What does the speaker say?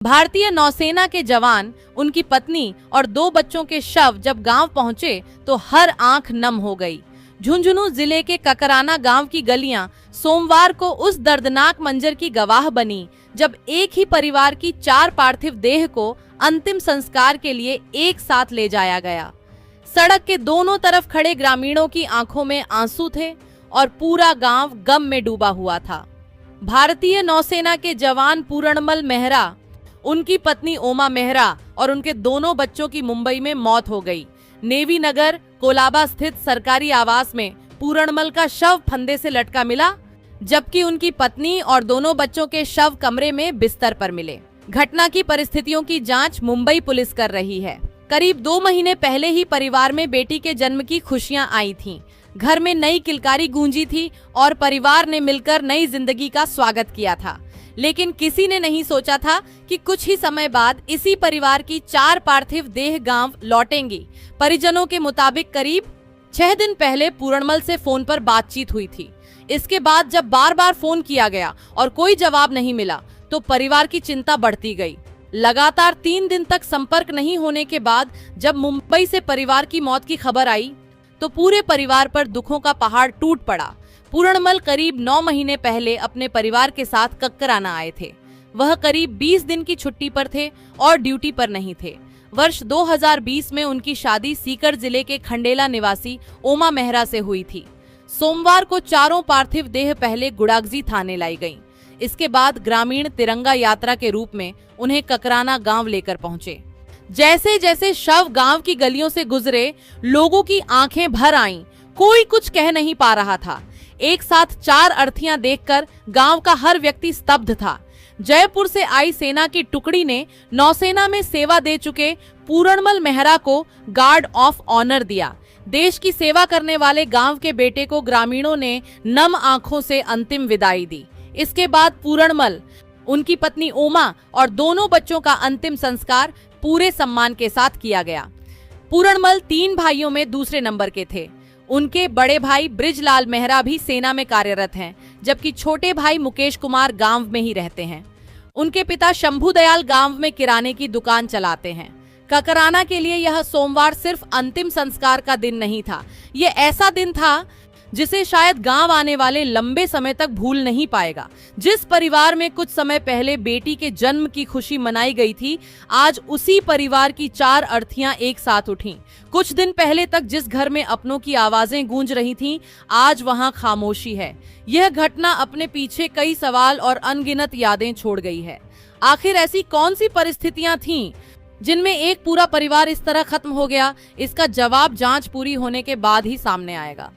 भारतीय नौसेना के जवान, उनकी पत्नी और 2 बच्चों के शव जब गांव पहुंचे तो हर आंख नम हो गई। झुंझुनू जिले के ककराना गांव की गलियां सोमवार को उस दर्दनाक मंजर की गवाह बनी जब एक ही परिवार की 4 पार्थिव देह को अंतिम संस्कार के लिए एक साथ ले जाया गया। सड़क के दोनों तरफ खड़े ग्रामीणों की आंखों में आंसू थे और पूरा गांव गम में डूबा हुआ था। भारतीय नौसेना के जवान पूरणमल मेहरा, उनकी पत्नी ओमा मेहरा और उनके दोनों बच्चों की मुंबई में मौत हो गई। नेवी नगर कोलाबा स्थित सरकारी आवास में पूरणमल का शव फंदे से लटका मिला, जबकि उनकी पत्नी और दोनों बच्चों के शव कमरे में बिस्तर पर मिले। घटना की परिस्थितियों की जांच मुंबई पुलिस कर रही है। करीब 2 महीने पहले ही परिवार में बेटी के जन्म की खुशियां आई थीं। घर में नई किलकारी गूंजी थी और परिवार ने मिलकर नई जिंदगी का स्वागत किया था। लेकिन किसी ने नहीं सोचा था कि कुछ ही समय बाद इसी परिवार की 4 पार्थिव देह गांव लौटेंगी। परिजनों के मुताबिक करीब 6 दिन पहले पूरणमल से फोन पर बातचीत हुई थी। इसके बाद जब बार बार फोन किया गया और कोई जवाब नहीं मिला तो परिवार की चिंता बढ़ती गई। लगातार 3 दिन तक संपर्क नहीं होने के बाद जब मुंबई से परिवार की मौत की खबर आई तो पूरे परिवार पर दुखों का पहाड़ टूट पड़ा। पूरणमल करीब 9 महीने पहले अपने परिवार के साथ ककराना आए थे। वह करीब 20 दिन की छुट्टी पर थे और ड्यूटी पर नहीं थे। वर्ष 2020 में उनकी शादी सीकर जिले के खंडेला निवासी ओमा मेहरा से हुई थी। सोमवार को चारों पार्थिव देह पहले गुड़ागजी थाने लाई गईं। इसके बाद ग्रामीण तिरंगा यात्रा के रूप में उन्हें ककराना गांव लेकर पहुंचे। जैसे जैसे शव गांव की गलियों से गुजरे, लोगों की आंखें भर आईं। कोई कुछ कह नहीं पा रहा था। एक साथ 4 अर्थियां देखकर गांव का हर व्यक्ति स्तब्ध था। जयपुर से आई सेना की टुकड़ी ने नौसेना में सेवा दे चुके पूरणमल मेहरा को गार्ड ऑफ ऑनर दिया। देश की सेवा करने वाले गांव के बेटे को ग्रामीणों ने नम आंखों से अंतिम विदाई दी। इसके बाद पूरणमल, उनकी पत्नी ओमा और दोनों बच्चों का अंतिम संस्कार पूरे सम्मान के साथ किया गया। पूरणमल 3 भाइयों में दूसरे नंबर के थे। उनके बड़े भाई ब्रिजलाल मेहरा भी सेना में कार्यरत हैं, जबकि छोटे भाई मुकेश कुमार गांव में ही रहते हैं। उनके पिता शंभू दयाल गांव में किराने की दुकान चलाते हैं। ककराना के लिए यह सोमवार सिर्फ अंतिम संस्कार का दिन नहीं था, ये ऐसा दिन था जिसे शायद गांव आने वाले लंबे समय तक भूल नहीं पाएगा। जिस परिवार में कुछ समय पहले बेटी के जन्म की खुशी मनाई गई थी, आज उसी परिवार की 4 अर्थियां एक साथ उठीं। कुछ दिन पहले तक जिस घर में अपनों की आवाजें गूंज रही थीं, आज वहां खामोशी है। यह घटना अपने पीछे कई सवाल और अनगिनत यादें छोड़ गई है। आखिर ऐसी कौन सी परिस्थितियां थीं जिनमें एक पूरा परिवार इस तरह खत्म हो गया? इसका जवाब जांच पूरी होने के बाद ही सामने आएगा।